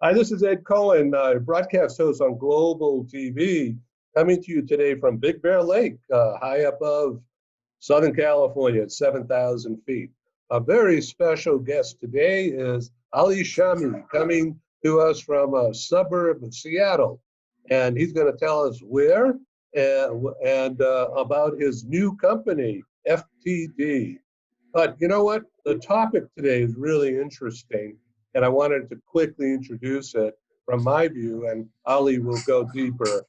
Hi, this is Ed Cohen, broadcast host on Global TV, coming to you today from Big Bear Lake, high above Southern California at 7,000 feet. A very special guest today is Ali Shami, coming to us from a suburb of Seattle. And he's going to tell us where and about his new company, FTD. But you know what? The topic today is really interesting, and I wanted to quickly introduce it from my view, and Ali will go deeper.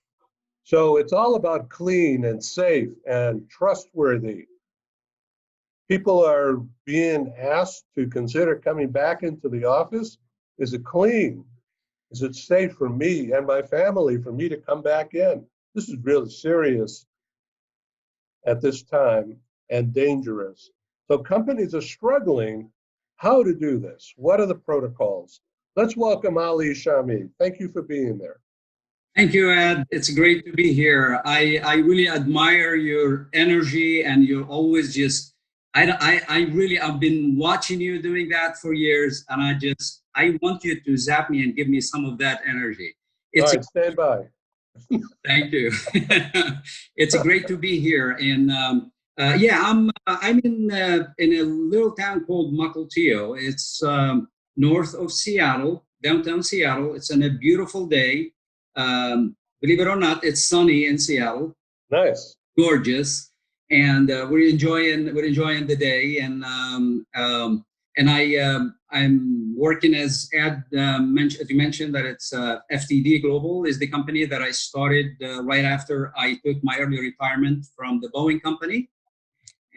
So it's all about clean and safe and trustworthy. People are being asked to consider coming back into the office. Is it clean? Is it safe for me and my family for me to come back in? This is really serious at this time and dangerous. So companies are struggling how to do this. What are the protocols? Let's welcome Ali Shami. Thank you for being there. Thank you, Ed. It's great to be here. I really admire your energy, and you're always just, I've been watching you doing that for years, and I want you to zap me and give me some of that energy. All right, stand by. Thank you. It's great to be here. And yeah, I'm in a little town called Mukilteo. It's north of Seattle, downtown Seattle. It's on a beautiful day. Believe it or not, it's sunny in Seattle. Nice, gorgeous, and we're enjoying the day. And I'm working as Ed mentioned, as you mentioned, that it's FTD Global is the company that I started right after I took my early retirement from the Boeing company.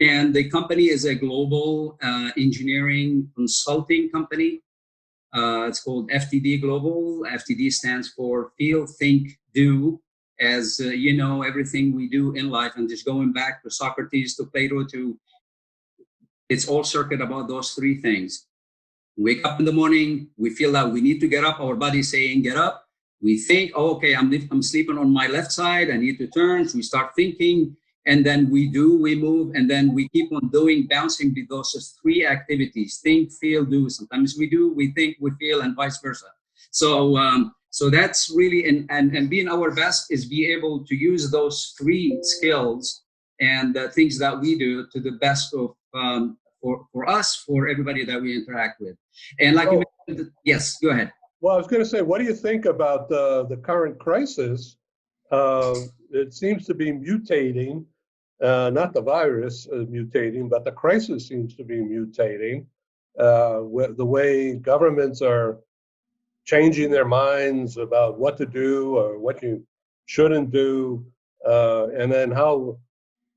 And the company is a global engineering consulting company. It's called FTD Global. FTD stands for Feel, Think, Do. As you know, everything we do in life, and just going back to Socrates, to Plato, it's all circuit about those three things. Wake up in the morning, we feel that we need to get up, our body's saying get up. We think, oh, okay, I'm sleeping on my left side, I need to turn. So we start thinking, and then we move, and then we keep on doing, bouncing with those three activities: think, feel, do. Sometimes we do, we think, we feel, and vice versa. So that's really, and being our best is be able to use those three skills and things that we do to the best of for us, for everybody that we interact with. And like you mentioned, yes, go ahead. Well, I was going to say, what do you think about the current crisis? It seems to be mutating, not the virus mutating, but the crisis seems to be mutating. The way governments are changing their minds about what to do or what you shouldn't do, and then how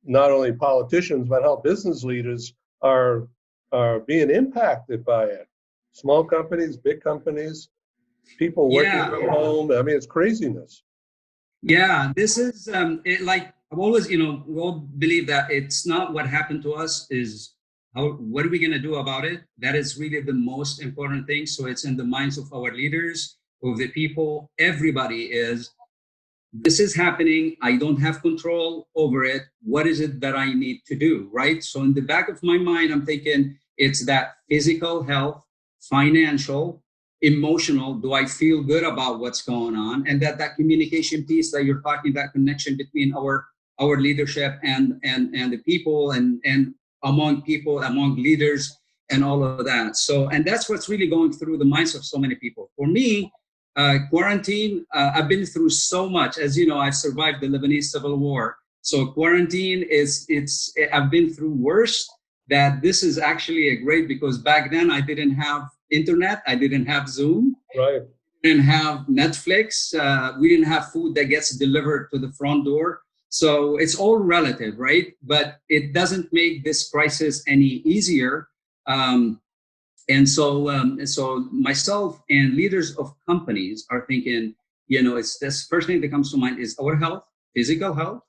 not only politicians but how business leaders are being impacted by it. Small companies, big companies, people working from home. I mean, it's craziness. Yeah, this is like I've always, we all believe that it's not what happened to us, is what are we going to do about it? That is really the most important thing. So it's in the minds of our leaders, of the people. Everybody is, this is happening. I don't have control over it. What is it that I need to do, right? So in the back of my mind, I'm thinking it's that physical health, financial, emotional. Do I feel good about what's going on? And that communication piece that you're talking, that connection between our leadership and the people and among people, among leaders, and all of that. So, and that's what's really going through the minds of so many people. For me, quarantine, I've been through so much. As you know, I've survived the Lebanese Civil War. So quarantine I've been through worse. That this is actually a great, because back then I didn't have internet, I didn't have Zoom, right? Didn't have Netflix, we didn't have food that gets delivered to the front door. So it's all relative, right? But it doesn't make this crisis any easier. And so myself and leaders of companies are thinking, it's this first thing that comes to mind is our health, physical health,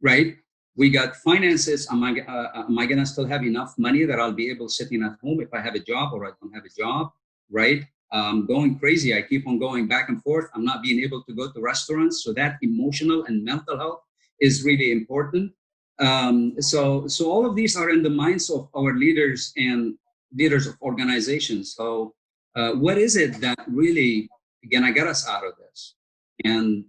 right? We got finances. Am I gonna still have enough money that I'll be able sitting at home if I have a job or I don't have a job, right? Going crazy. I keep on going back and forth. I'm not being able to go to restaurants. So that emotional and mental health is really important. So all of these are in the minds of our leaders and leaders of organizations. So what is it that really gonna get us out of this. And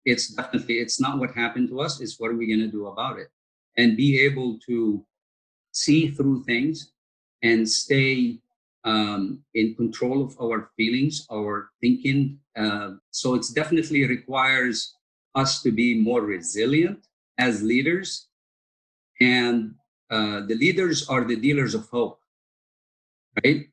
it's not what happened to us, it's what are we gonna do about it? And be able to see through things and stay in control of our feelings, our thinking. So it's definitely requires us to be more resilient as leaders. And the leaders are the dealers of hope, right?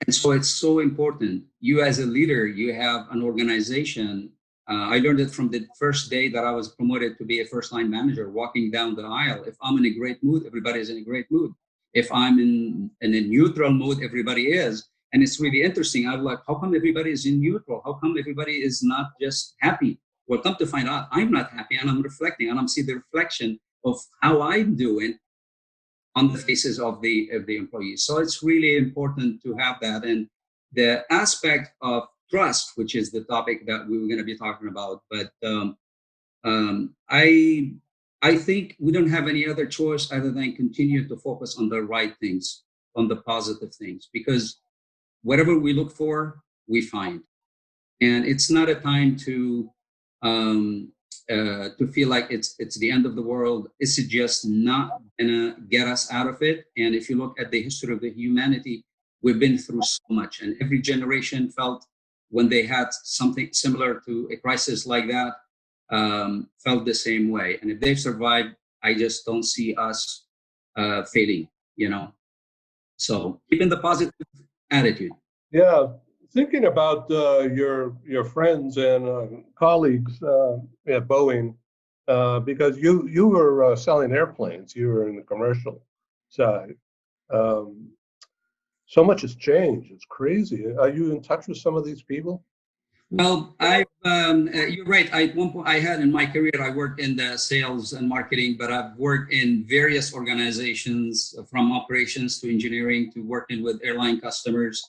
And so it's so important. You as a leader, you have an organization. I learned it from the first day that I was promoted to be a first line manager, walking down the aisle. If I'm in a great mood, everybody is in a great mood. If I'm in a neutral mood, everybody is. And it's really interesting. I'm like, how come everybody is in neutral? How come everybody is not just happy? Well, come to find out, I'm not happy, and I'm reflecting, and I'm seeing the reflection of how I'm doing on the faces of the employees. So it's really important to have that. And the aspect of trust, which is the topic that we were going to be talking about, but I think we don't have any other choice other than continue to focus on the right things, on the positive things, because whatever we look for, we find. And it's not a time to feel like it's the end of the world. It's just not gonna get us out of it. And if you look at the history of the humanity, we've been through so much, and every generation felt when they had something similar to a crisis like that, felt the same way. And if they've survived, I just don't see us failing, you know. So keeping the positive attitude. Yeah, thinking about your friends and colleagues at Boeing, because you were selling airplanes, you were in the commercial side. Um, so much has changed. It's crazy. Are you in touch with some of these people? Well, you're right. At one point, I had in my career, I worked in the sales and marketing, but I've worked in various organizations, from operations to engineering to working with airline customers.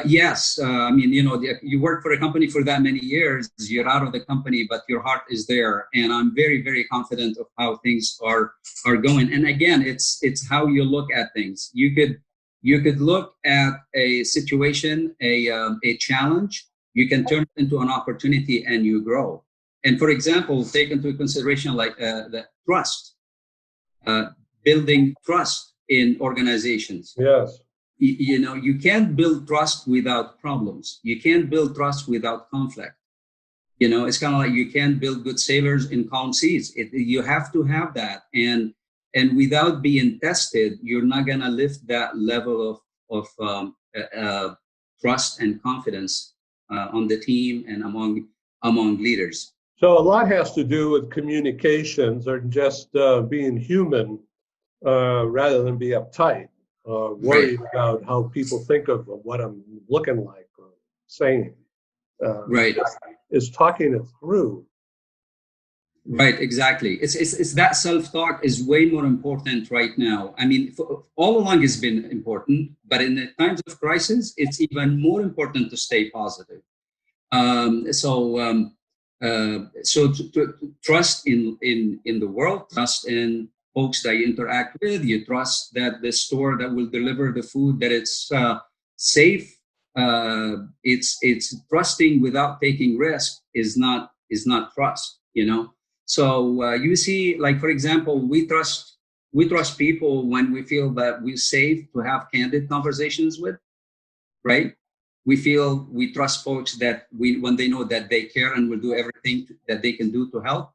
Yes, I mean, you know, you work for a company for that many years, you're out of the company, but your heart is there. And I'm very, very confident of how things are going. And again, it's how you look at things. You could look at a situation, a challenge, you can turn it into an opportunity and you grow. And for example, take into consideration like the trust, building trust in organizations. Yes. You know, you can't build trust without problems. You can't build trust without conflict. You know, it's kind of like you can't build good sailors in calm seas. You have to have that. And without being tested, you're not going to lift that level of trust and confidence on the team and among leaders. So a lot has to do with communications or just being human rather than be uptight, worried Right. about how people think of what I'm looking like or saying. Right. Is talking it through. Right, exactly. It's that self-talk is way more important right now. I mean, all along it's been important, but in the times of crisis, it's even more important to stay positive. So to trust in the world, trust in folks that you interact with. You trust that the store that will deliver the food, that it's safe. It's trusting without taking risk is not trust. You know. So you see, like for example, we trust people when we feel that we're safe to have candid conversations with, right? We trust folks that when they know that they care and will do everything that they can do to help.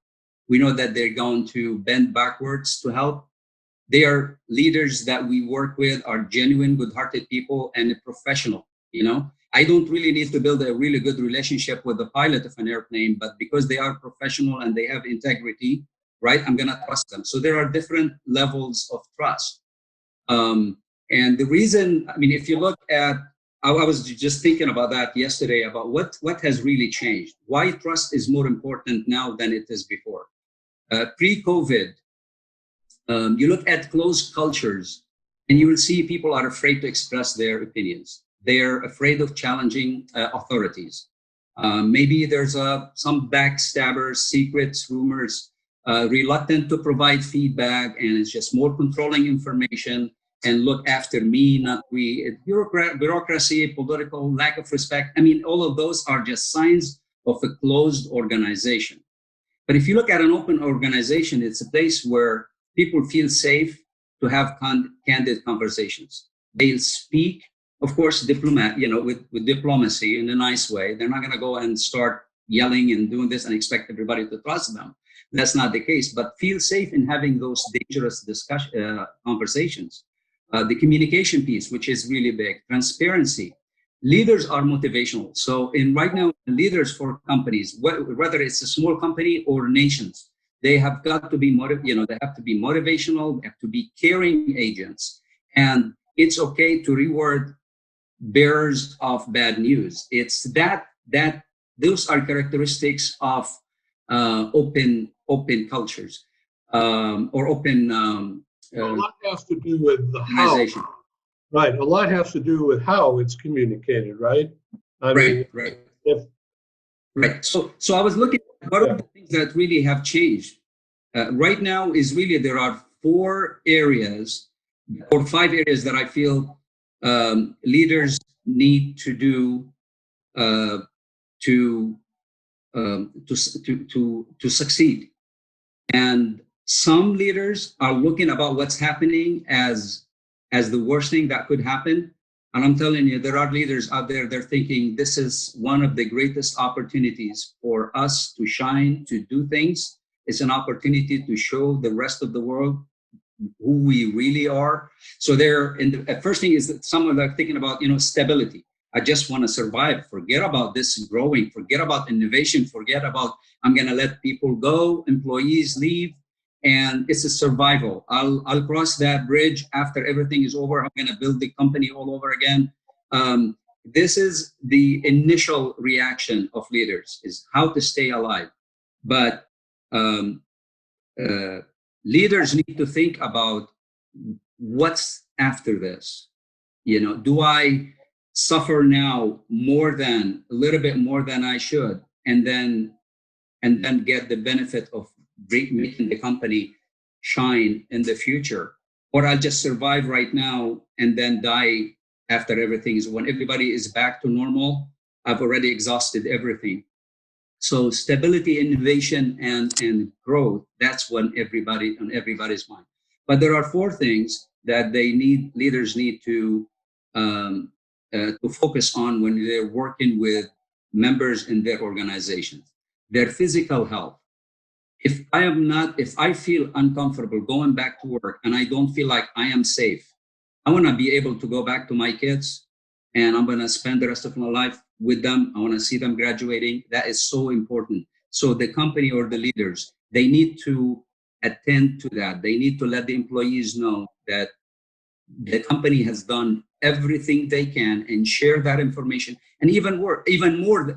We know that they're going to bend backwards to help. They are leaders that we work with are genuine, good-hearted people and a professional. You know, I don't really need to build a really good relationship with the pilot of an airplane, but because they are professional and they have integrity, right, I'm going to trust them. So there are different levels of trust. And the reason, I mean, if you look at, I was just thinking about that yesterday, about what has really changed, why trust is more important now than it is before. Pre-COVID, you look at closed cultures and you will see people are afraid to express their opinions. They're afraid of challenging authorities. Maybe there's some backstabbers, secrets, rumors, reluctant to provide feedback, and it's just more controlling information. and look after me, not we. Bureaucracy, political lack of respect. I mean, all of those are just signs of a closed organization. But if you look at an open organization, it's a place where people feel safe to have candid conversations. They'll speak, of course, with diplomacy in a nice way. They're not going to go and start yelling and doing this and expect everybody to trust them. That's not the case, but feel safe in having those dangerous conversations. The communication piece, which is really big, transparency. Leaders are motivational. So right now, leaders for companies, whether it's a small company or nations, they have got to be they have to be motivational, they have to be caring agents. And it's okay to reward bearers of bad news. It's that those are characteristics of open cultures or open a lot has to do with the organization. how. Right. A lot has to do with how it's communicated, right? I mean, Right. if Right. So I was looking at what are the things that really have changed. Right now is really there are 4 areas or 5 areas that I feel leaders need to do to succeed. And some leaders are looking about what's happening as the worst thing that could happen. And I'm telling you, there are leaders out there, they're thinking this is one of the greatest opportunities for us to shine, to do things. It's an opportunity to show the rest of the world who we really are. So the first thing is that someone are thinking about, stability. I just want to survive. Forget about this growing. Forget about innovation. Forget about I'm going to let people go, employees leave, and it's a survival. I'll cross that bridge after everything is over. I'm going to build the company all over again. This is the initial reaction of leaders: is how to stay alive. But leaders need to think about what's after this. Do I suffer now a little bit more than I should, and then get the benefit of making the company shine in the future, or I'll just survive right now and then die after everything is when everybody is back to normal. I've already exhausted everything. So stability, innovation, and growth, that's on everybody's mind. But there are 4 things that leaders need to focus on when they're working with members in their organizations. Their physical health. If I feel uncomfortable going back to work and I don't feel like I am safe, I want to be able to go back to my kids and I'm going to spend the rest of my life with them. I want to see them graduating. That is so important. So the company or the leaders, they need to attend to that. They need to let the employees know that the company has done everything they can and share that information. And even more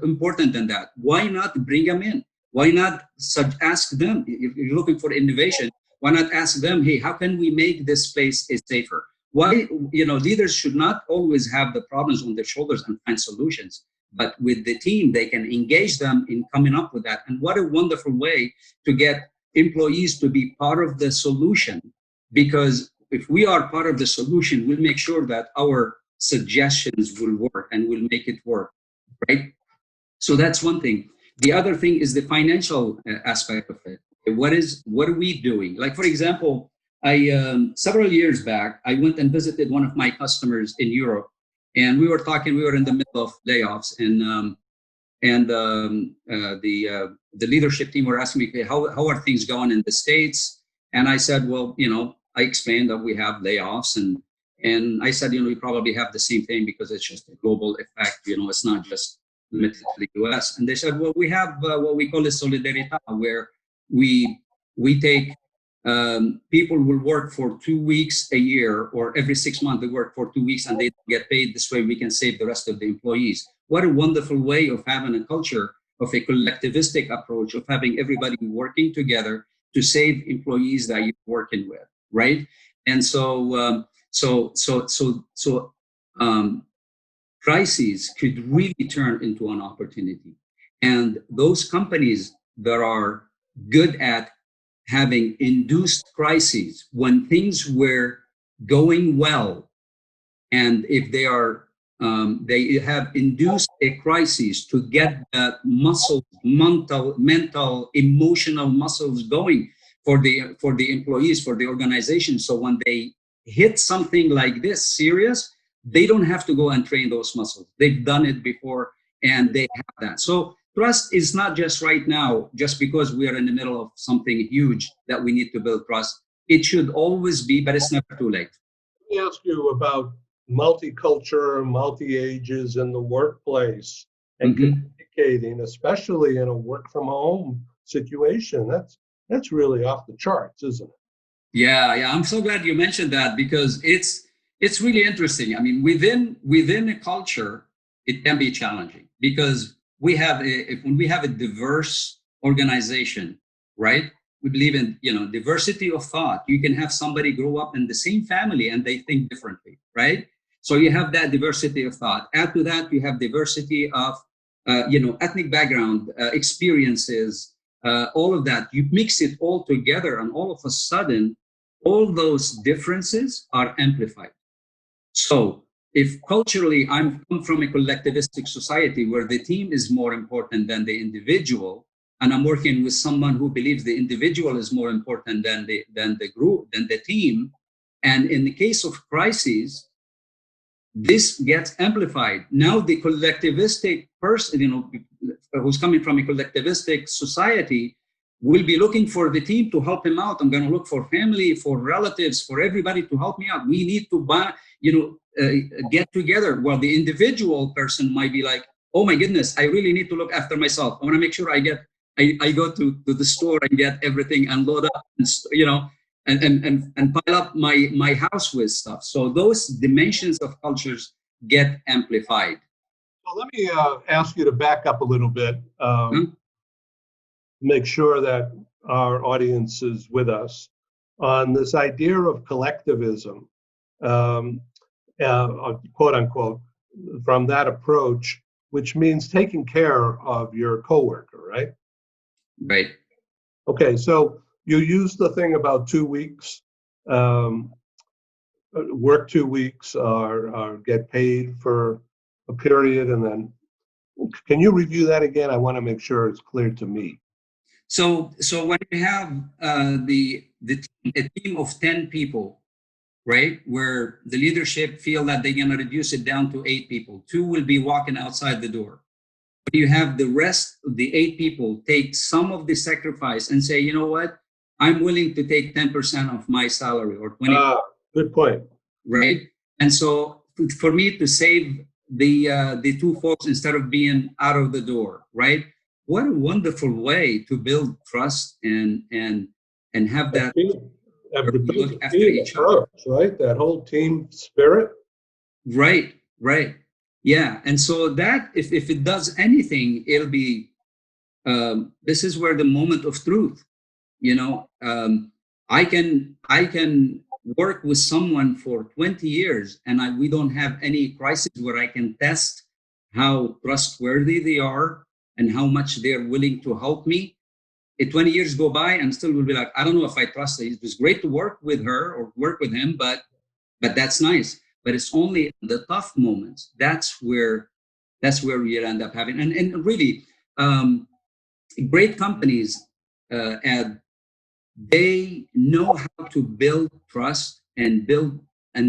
important than that, why not bring them in? Why not ask them, if you're looking for innovation, why not ask them, hey, how can we make this place safer? Why, leaders should not always have the problems on their shoulders and find solutions, but with the team, they can engage them in coming up with that. And what a wonderful way to get employees to be part of the solution, because if we are part of the solution, we'll make sure that our suggestions will work and we'll make it work, right? So that's one thing. The other thing is the financial aspect of it. What are we doing? Like, for example, several years back, I went and visited one of my customers in Europe, and we were in the middle of layoffs, and the leadership team were asking me, how are things going in the States? And I said, well, I explained that we have layoffs, and I said, we probably have the same thing because it's just a global effect. It's not just limited to the U.S. And they said, well, we have what we call a solidaridad, where we take people will work for 2 weeks a year, or every 6 months they work for 2 weeks and they get paid. This way we can save the rest of the employees. What a wonderful way of having a culture of a collectivistic approach, of having everybody working together to save employees that you're working with, right? And so crises could really turn into an opportunity. And those companies that are good at having induced crises when things were going well, and if they are they have induced a crisis to get the muscles, mental, emotional muscles going for the employees, for the organization. So when they hit something like this serious, they don't have to go and train those muscles. They've done it before, and they have that. So trust is not just right now, just because we are in the middle of something huge that we need to build trust. It should always be, but it's never too late. Let me ask you about multicultural, multi-ages in the workplace and communicating, especially in a work from home situation. That's really off the charts, isn't it? Yeah. I'm so glad you mentioned that, because it's really interesting. I mean, within a culture, it can be challenging, because when we have a diverse organization, right? We believe in diversity of thought. You can have somebody grow up in the same family and they think differently, right? So you have that diversity of thought. Add to that, you have diversity of ethnic background, experiences, all of that. You mix it all together, and all of a sudden, all those differences are amplified. So if culturally I'm come from a collectivistic society where the team is more important than the individual, and I'm working with someone who believes the individual is more important than the group, than the team, and in the case of crises, this gets amplified. Now the collectivistic person, who's coming from a collectivistic society, will be looking for the team to help him out. I'm going to look for family, for relatives, for everybody to help me out. We need to get together. While the individual person might be like, oh my goodness, I really need to look after myself. I want to make sure I go to the store and get everything and load up, and pile up my house with stuff. So those dimensions of cultures get amplified. So let me ask you to back up a little bit, make sure that our audience is with us on this idea of collectivism, quote unquote, from that approach, which means taking care of your coworker, right? Right. Okay, so you used the thing about 2 weeks, work 2 weeks or get paid for a period, and then can you review that again? I want to make sure it's clear to me. So when you have a team of 10 people, right, where the leadership feel that they're going to reduce it down to 8 people, 2 will be walking outside the door. But you have the rest of the 8 people take some of the sacrifice and say, you know what, I'm willing to take 10% of my salary or 20%. Good point. Right. And so for me to save the 2 folks instead of being out of the door, right? What a wonderful way to build trust and have that look after each other, right? That whole team spirit. Right. Yeah. And so that if it does anything, it'll be this is where the moment of truth, I can work with someone for 20 years and we don't have any crisis where I can test how trustworthy they are and how much they're willing to help me. 20 years go by and still will be like, I don't know if I trust her. It was great to work with her or work with him, but that's nice. But it's only the tough moments. That's where we end up having, and really great companies, they know how to build trust and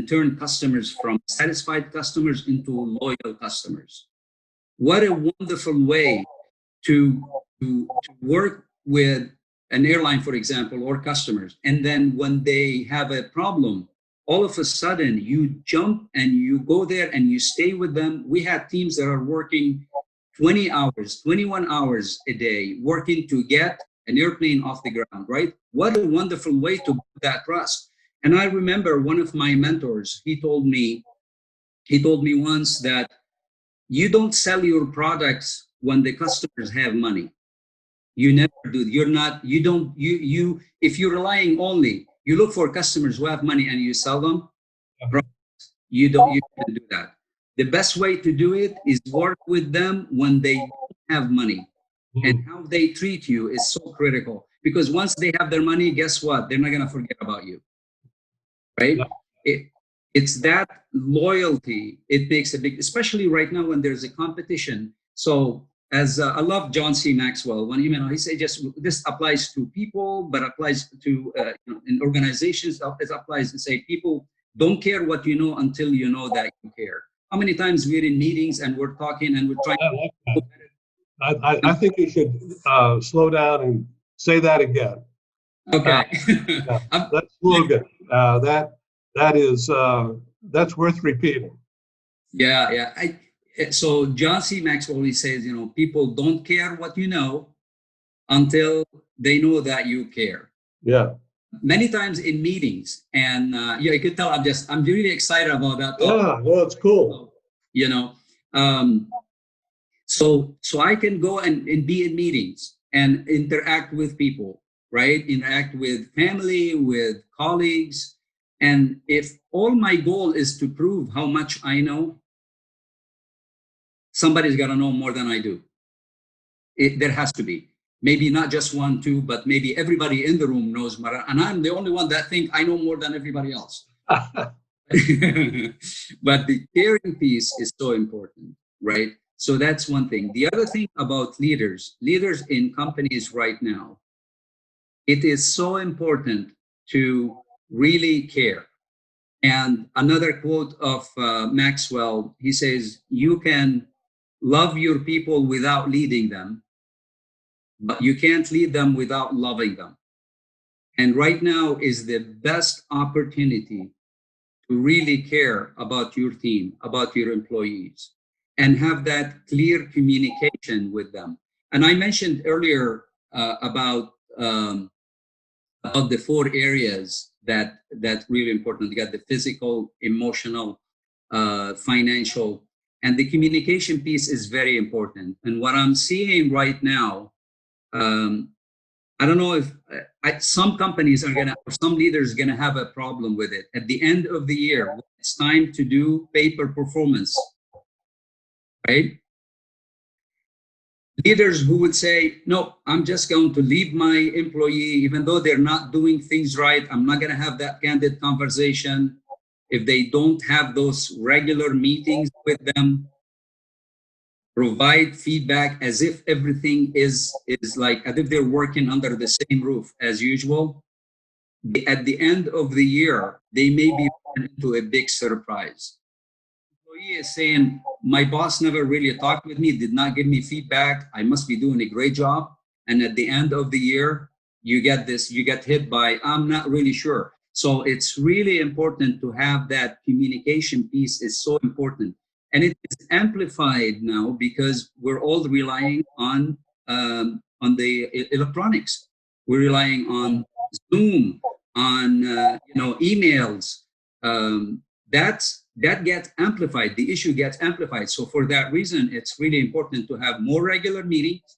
turn customers from satisfied customers into loyal customers. What a wonderful way to work with an airline, for example, or customers. And then when they have a problem, all of a sudden you jump and you go there and you stay with them. We have teams that are working 20 hours, 21 hours a day, working to get an airplane off the ground, right? What a wonderful way to build that trust. And I remember one of my mentors, he told me once that you don't sell your products when the customers have money. You never do. If you're relying only, you look for customers who have money and you sell them, you don't do that. The best way to do it is work with them when they don't have money. And how they treat you is so critical, because once they have their money, guess what? They're not going to forget about you. Right? it, it's that loyalty. It makes a big, especially right now when there's a competition. So as I love John C. Maxwell, one email he said, just this applies to people, but applies to in organizations. It applies to say people don't care what you know until you know that you care. How many times we're in meetings and we're talking and we're trying I like that. I think you should slow down and say that again. okay. Yeah, that slogan, that is that's worth repeating. Yeah. So John C. Maxwell always says, people don't care what you know until they know that you care. Yeah. Many times in meetings, and you could tell I'm really excited about that topic. Yeah, well, it's cool. You know, so I can go and be in meetings and interact with people, right? Interact with family, with colleagues, and if all my goal is to prove how much I know, somebody's got to know more than I do. There has to be. Maybe not just one, two, but maybe everybody in the room knows more. And I'm the only one that think I know more than everybody else. But the caring piece is so important, right? So that's one thing. The other thing about leaders in companies right now, it is so important to really care. And another quote of Maxwell, he says, you can love your people without leading them, but you can't lead them without loving them. And right now is the best opportunity to really care about your team, about your employees, and have that clear communication with them. And I mentioned earlier about the four areas that's really important. You got the physical, emotional, financial, and the communication piece is very important. And what I'm seeing right now, I don't know if some companies are gonna, or some leaders are gonna have a problem with it. At the end of the year, it's time to do pay-per performance, right? Leaders who would say, no, I'm just going to leave my employee, even though they're not doing things right. I'm not gonna have that candid conversation. If they don't have those regular meetings with them, provide feedback as if everything is like, as if they're working under the same roof as usual. At the end of the year, they may be into a big surprise. Employee is saying, my boss never really talked with me, did not give me feedback. I must be doing a great job. And at the end of the year, you get hit by, I'm not really sure. So it's really important to have that communication piece is so important. And it is amplified now because we're all relying on the electronics. We're relying on Zoom, on emails. That gets amplified. The issue gets amplified. So for that reason, it's really important to have more regular meetings.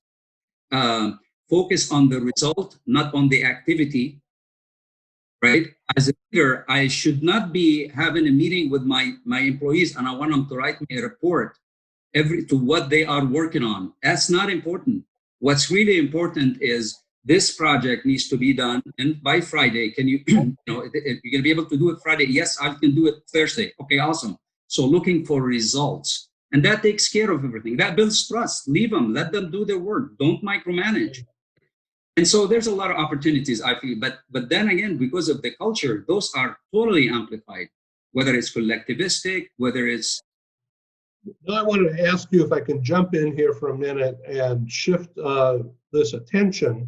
Focus on the result, not on the activity. Right? As a leader, I should not be having a meeting with my employees and I want them to write me a report to what they are working on. That's not important. What's really important is this project needs to be done, and by Friday, can you, you're gonna be able to do it Friday? Yes, I can do it Thursday. Okay, awesome. So looking for results, and that takes care of everything. That builds trust. Leave them, let them do their work. Don't micromanage. And so there's a lot of opportunities, I feel, but then again, because of the culture, those are totally amplified, whether it's collectivistic, whether it's. Now I wanted to ask you if I can jump in here for a minute and shift this attention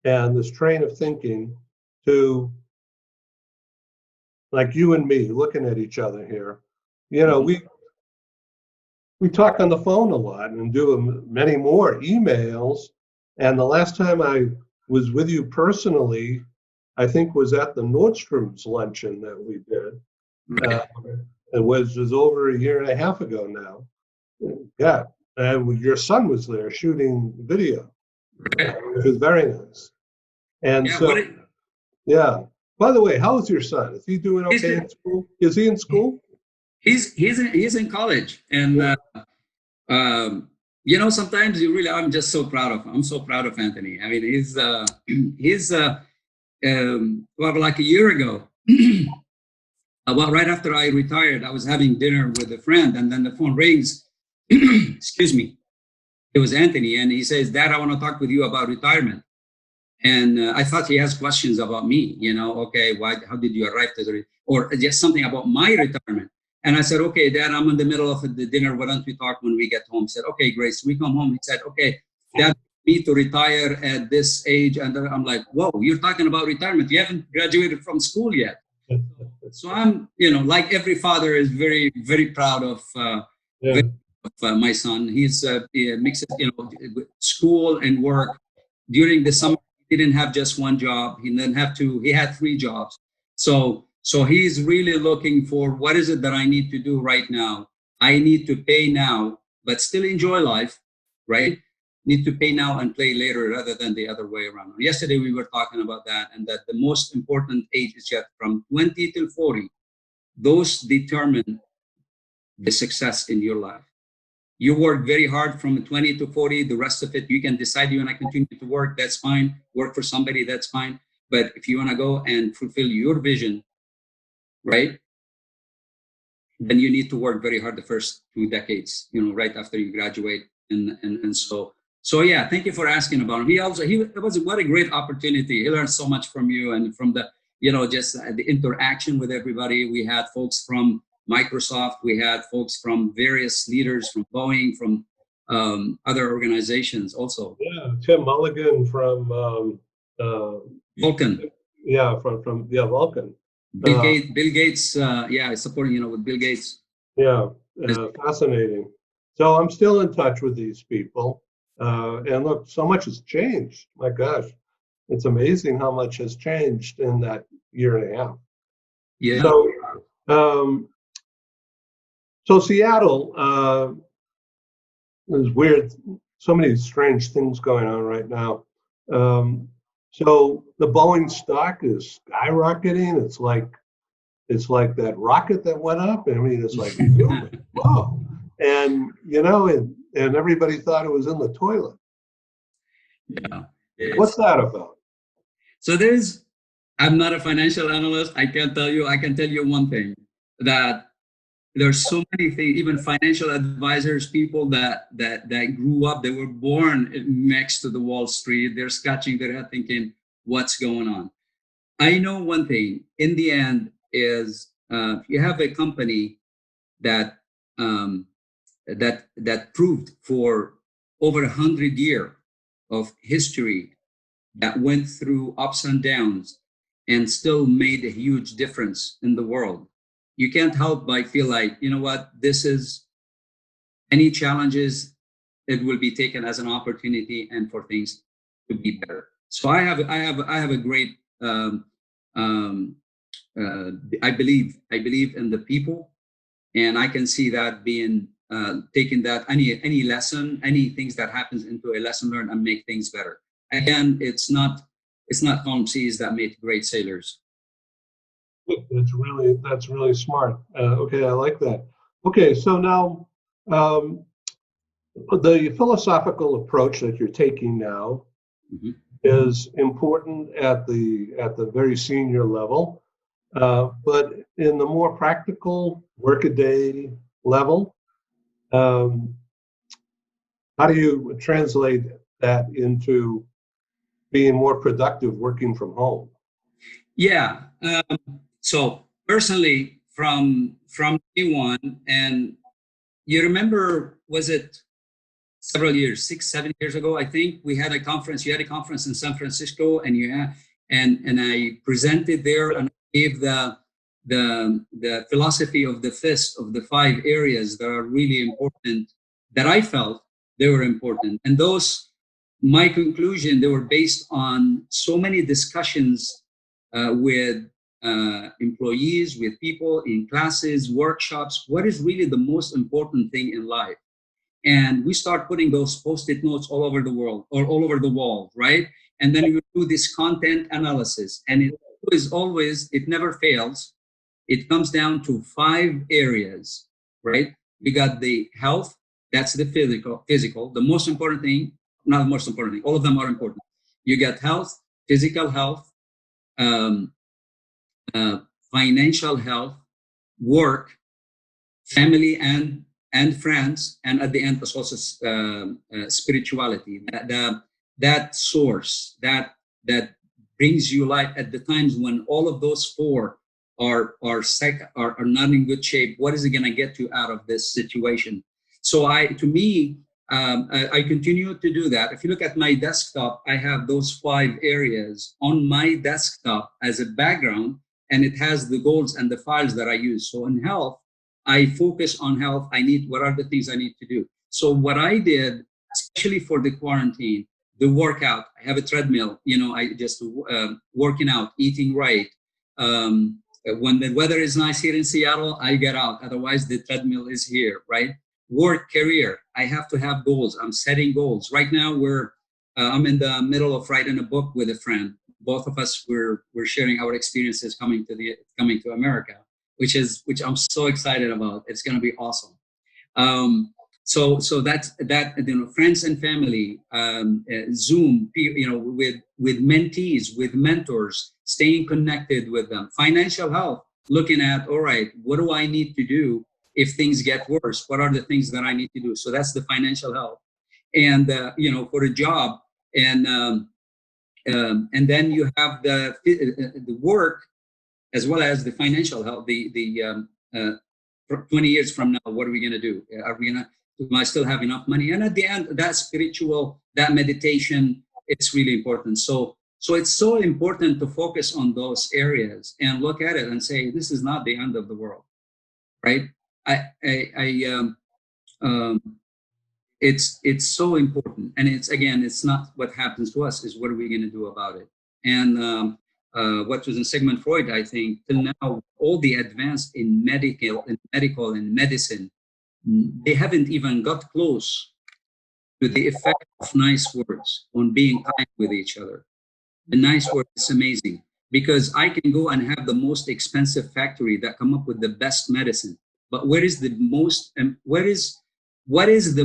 and this train of thinking to, like, you and me looking at each other here. We talk on the phone a lot and do many more emails. And the last time I was with you personally, I think was at the Nordstrom's luncheon that we did. It was over a year and a half ago now. Yeah, and your son was there shooting video, which was very nice. And yeah. By the way, how is your son? Is he doing okay in school? Is he in school? He's in college, and sometimes I'm just so proud of him. I'm so proud of Anthony. I mean, he's like a year ago. Well, right after I retired, I was having dinner with a friend, and then the phone rings. Excuse me. It was Anthony, and he says, "Dad, I want to talk with you about retirement." And I thought he has questions about me. Okay, why? How did you arrive to or just something about my retirement? And I said, "Okay, Dad, I'm in the middle of the dinner. Why don't we talk when we get home?" He said, "Okay, Grace." We come home. He said, "Okay, Dad, me to retire at this age," and I'm like, "Whoa, you're talking about retirement? You haven't graduated from school yet." So I'm, like every father is very, very proud of, Yeah. my son. He mixes, school and work. During the summer, he didn't have just one job. He didn't have two. He had three jobs. So he's really looking for what is it that I need to do right now. I need to pay now, but still enjoy life, right? Need to pay now and play later rather than the other way around. Yesterday we were talking about that, and that the most important age is yet from 20 till 40. Those determine the success in your life. You work very hard from 20 to 40. The rest of it, you can decide you want to continue to work. That's fine. Work for somebody, that's fine. But if you want to go and fulfill your vision, right, then you need to work very hard the first 2 decades, right after you graduate. And so yeah, thank you for asking about him. It was what a great opportunity. He learned so much from you and from the, just the interaction with everybody. We had folks from Microsoft, we had folks from various leaders from Boeing, from other organizations also. Yeah, Tim Mulligan from Vulcan. Yeah, from Vulcan. Bill Gates, yeah, supporting, with Bill Gates. Yeah, fascinating. So I'm still in touch with these people. And look, so much has changed. My gosh, it's amazing how much has changed in that year and a half. Yeah. So, so Seattle is weird. So many strange things going on right now. So the Boeing stock is skyrocketing. It's like that rocket that went up. I mean, it's like, wow. And and everybody thought it was in the toilet. Yeah. What's that about? So I'm not a financial analyst. I can tell you one thing, that there's so many things, even financial advisors, people that grew up, they were born next to the Wall Street. They're scratching their head thinking, what's going on? I know one thing, in the end, is you have a company that that proved for over 100 years of history, that went through ups and downs and still made a huge difference in the world. You can't help but feel like, what, this is any challenges, it will be taken as an opportunity and for things to be better. So I have a great I believe in the people, and I can see that being taking that any lesson, any things that happens into a lesson learned and make things better. Again, it's not calm seas that make great sailors. That's really smart. Okay, I like that. Okay, so now the philosophical approach that you're taking now Mm-hmm. is important at the very senior level, but in the more practical workaday level, um, how do you translate that into being more productive working from home? Yeah. So personally, from day one, and you remember, was it several years, 6, 7 years ago? I think we had a conference. You had a conference in San Francisco, and and I presented there, and I gave the philosophy of the fist of the 5 areas that are really important, that I felt they were important, and those, my conclusion, they were based on so many discussions with employees, with people in classes, workshops. What is really the most important thing in life? And we start putting those post-it notes all over the world or all over the wall, right? And then we do this content analysis, and it never fails. It comes down to 5 areas, right? We got the health, that's the physical. The most important thing, not the most important thing, all of them are important. You got health, physical health, um, uh, financial health, work, family, and friends, and at the end it's also spirituality. That source that brings you life at the times when all of those four are not in good shape. What is it going to get you out of this situation? So to me, I continue to do that. If you look at my desktop, I have those 5 areas on my desktop as a background, and it has the goals and the files that I use. So in health, I focus on health. What are the things I need to do? So what I did, especially for the quarantine, the workout, I have a treadmill, I just working out, eating right. When the weather is nice here in Seattle, I get out. Otherwise, the treadmill is here, right? Work, career, I have to have goals. I'm setting goals. Right now, I'm in the middle of writing a book with a friend. Both of us, we're sharing our experiences coming to America, which I'm so excited about. It's going to be awesome. So that's that. Friends and family, Zoom, with mentees, with mentors, staying connected with them. Financial health, looking at, all right, what do I need to do if things get worse? What are the things that I need to do? So that's the financial health, and for a job, and then you have the work as well as the financial health. 20 years from now, what are we going to do? Do I still have enough money? And at the end, that spiritual, that meditation, it's really important. So it's so important to focus on those areas and look at it and say, this is not the end of the world, right? It's so important, and it's not what happens to us, is what are we going to do about it? And what was in Sigmund Freud, I think, till now, all the advanced in medical and medicine, they haven't even got close to the effect of nice words on being kind with each other. The nice word is amazing, because I can go and have the most expensive factory that come up with the best medicine, but what is the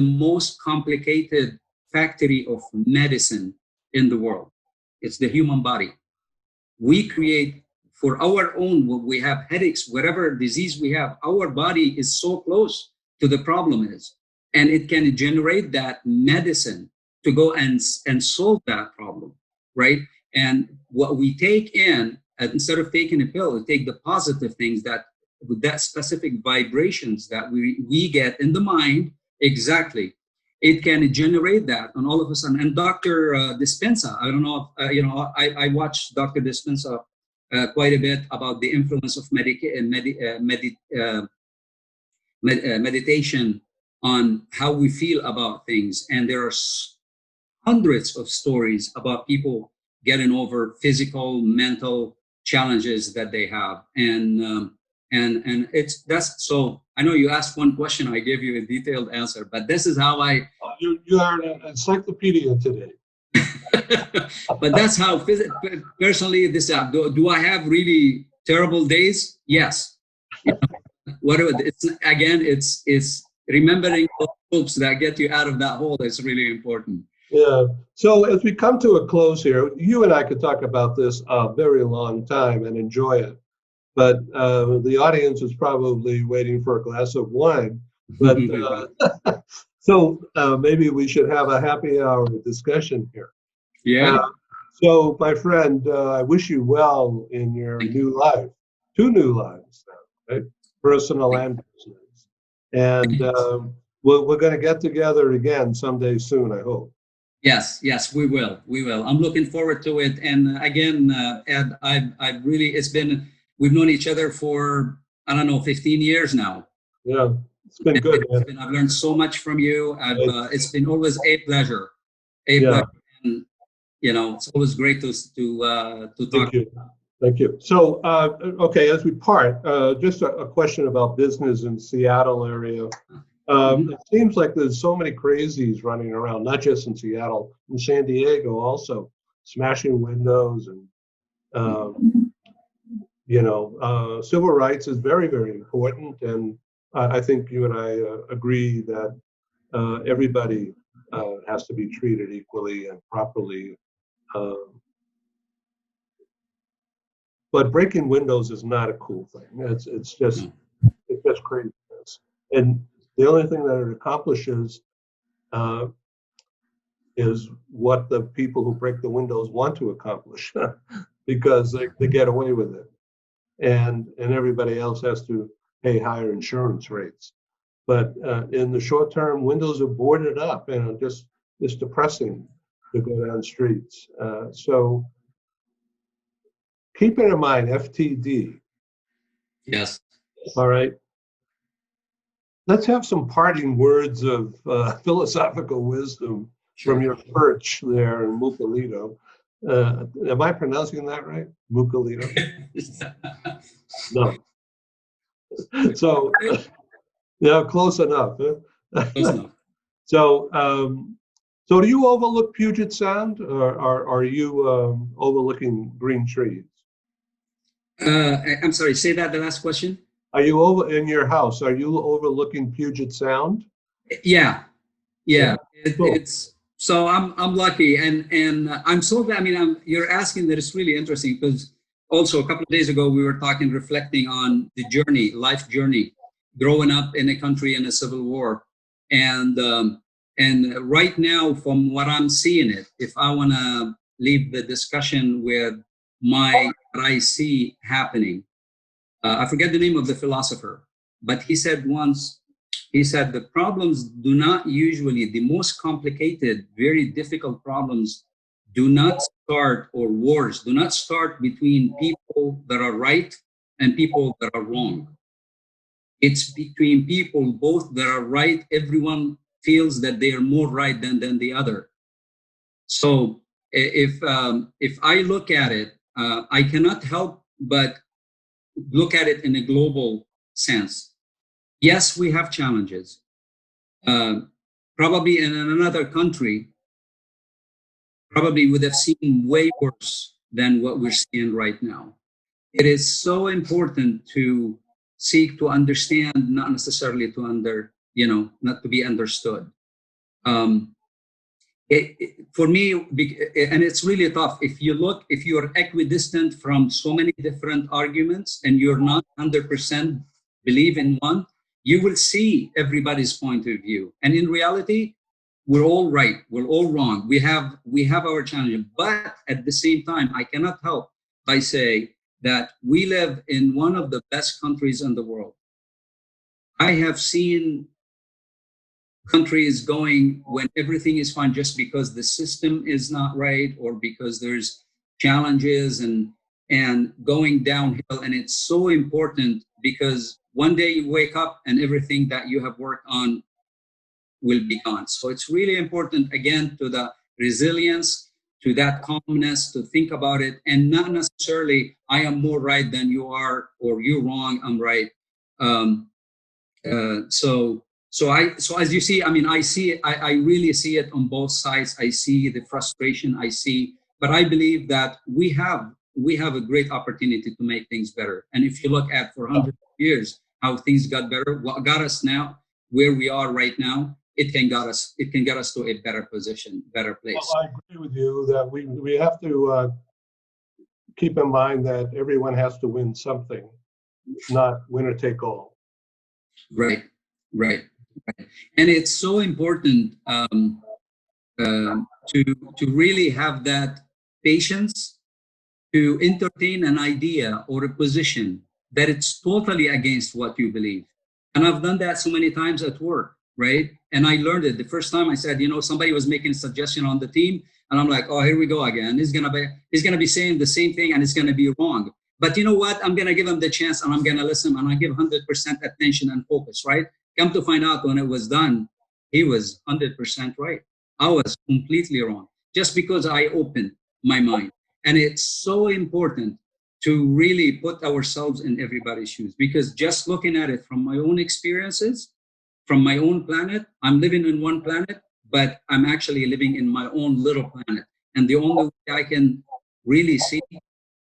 most complicated factory of medicine in the world? It's the human body. We create for our own, when we have headaches, whatever disease we have, our body is so close to the problem is, and it can generate that medicine to go and solve that problem, right? And what we take in, instead of taking a pill, we take the positive things that with that specific vibrations that we get in the mind, exactly. It can generate that on all of us. And Dr. Dispenza, I don't know if, I watched Dr. Dispenza quite a bit about the influence of meditation on how we feel about things. And there are hundreds of stories about people getting over physical, mental challenges that they have. And that's so. I know you asked one question, I gave you a detailed answer, but this is how I. You are an encyclopedia today. But that's how personally this. Do I have really terrible days? Yes. Whatever. It's remembering those hopes that get you out of that hole is really important. Yeah. So as we come to a close here, you and I could talk about this a very long time and enjoy it. But the audience is probably waiting for a glass of wine. But so maybe we should have a happy hour discussion here. Yeah. So, my friend, I wish you well in your new life. 2 new lives now, right? Personal and business. And we're going to get together again someday soon, I hope. Yes, we will. I'm looking forward to it. And again, Ed, I've really, we've known each other for, I don't know, 15 years now. Yeah, it's been good. I've learned so much from you. It's been always a pleasure. Yeah. And, it's always great to talk. Thank you. Thank you. So, okay, as we part, just a question about business in Seattle area. It seems like there's so many crazies running around, not just in Seattle, in San Diego also, smashing windows and, civil rights is very, very important. And I think you and I agree that everybody has to be treated equally and properly. But breaking windows is not a cool thing. It's just It's just craziness. And the only thing that it accomplishes uh, is what the people who break the windows want to accomplish because they get away with it. And everybody else has to pay higher insurance rates. But in the short term, windows are boarded up and just it's depressing to go down streets. So keep it in mind, FTD. Yes. All right. Let's have some parting words of philosophical wisdom from Sure. your perch there in Mucalito. Am I pronouncing that right? Mucalito? No. So, yeah, close enough. Close enough. So, so do you overlook Puget Sound, or are you overlooking green trees? I'm sorry, say that the last question. Are you over in your house? Are you overlooking Puget Sound? Yeah, Yeah, yeah. cool. It's so I'm lucky, and I'm so glad. I mean, you're asking that. It's really interesting because also a couple of days ago we were talking, reflecting on the journey, life journey, growing up in a country in a civil war, and um, and right now, from what I'm seeing, it if I want to leave the discussion with what I see happening. I forget the name of the philosopher, but he said once, he said the problems do not usually, the most complicated, very difficult problems do not start, or wars do not start between people that are right and people that are wrong. It's between people both that are right. Everyone feels that they are more right than the other. So if I look at it, I cannot help but look at it in a global sense. Yes, we have challenges. Uh, Probably in another country, probably would have seen way worse than what we're seeing right now. It is so important to seek to understand, not necessarily to not to be understood. Um, for me, and it's really tough. If you're equidistant from so many different arguments and you're not 100% believe in one, you will see everybody's point of view. And in reality, we're all right, we're all wrong. We have our challenges, but at the same time, I cannot help by say that we live in one of the best countries in the world. I have seen countries going when everything is fine just because the system is not right or because there's challenges and going downhill. And it's so important because one day you wake up and everything that you have worked on will be gone. So it's really important, again, to the resilience, to that calmness, to think about it, and not necessarily I am more right than you are, or you're wrong, I'm right. um, so as you see, I mean, I see it, I really see it on both sides. I see the frustration, but I believe that we have a great opportunity to make things better. And if you look at for hundreds of years how things got better, what got us now where we are right now, it can get us to a better position, better place. Well, I agree with you that we have to keep in mind that everyone has to win something, not winner take all. Right, right, right. And it's so important to really have that patience to entertain an idea or a position that it's totally against what you believe. And I've done that so many times at work, right? And I learned it. The first time I said, somebody was making a suggestion on the team, and I'm like, oh, here we go again. He's gonna be saying the same thing, and it's gonna be wrong. But you know what? I'm gonna give him the chance, and I'm gonna listen, and I give 100% attention and focus, right? Come to find out, when it was done, he was 100% right. I was completely wrong, just because I opened my mind. And it's so important to really put ourselves in everybody's shoes, because just looking at it from my own experiences, from my own planet, I'm living in one planet, but I'm actually living in my own little planet. And the only way I can really see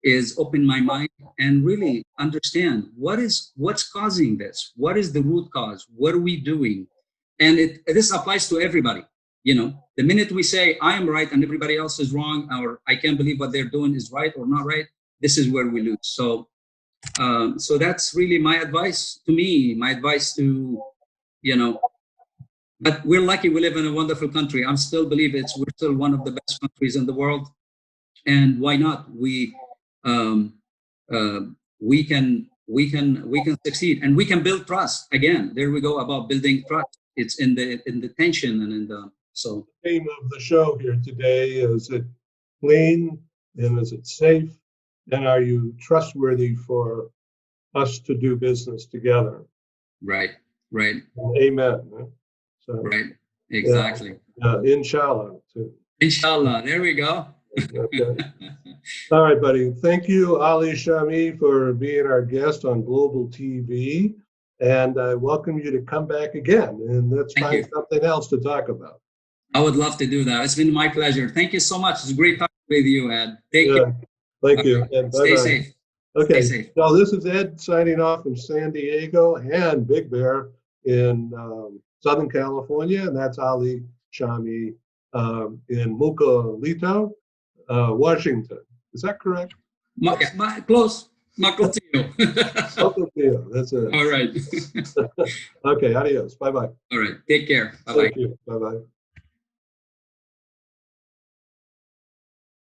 is open my mind and really understand what's causing this. What is the root cause? What are we doing? And this applies to everybody. The minute we say I am right and everybody else is wrong, or I can't believe what they're doing is right or not right, this is where we lose. So So that's really my advice to me, my advice to, you know, but we're lucky we live in a wonderful country. I still believe we're still one of the best countries in the world. And why not? Um, uh, we can succeed, and we can build trust. Again, there we go about building trust. It's in the tension and in the so. The theme of the show here today is it clean and is it safe? And are you trustworthy for us to do business together? Right, right, Amen. So, right, exactly. Inshallah, too. Inshallah, there we go. Okay. All right, buddy. Thank you, Ali Shami, for being our guest on Global TV. And I welcome you to come back again, and let's Thank find you. something else to talk about. I would love to do that. It's been my pleasure. Thank you so much. It's great talking with you, Ed. Take care. Thank you, and Stay bye-bye. safe. Stay Okay, safe. so this is Ed signing off from San Diego and Big Bear in Southern California, and that's Ali Shami in Mucalito, Washington. Is that correct? Close. Knuckle to you. Mucalito, that's it. All right. Okay, adios. Bye-bye. All right. Take care. Bye-bye. Thank you. Bye-bye.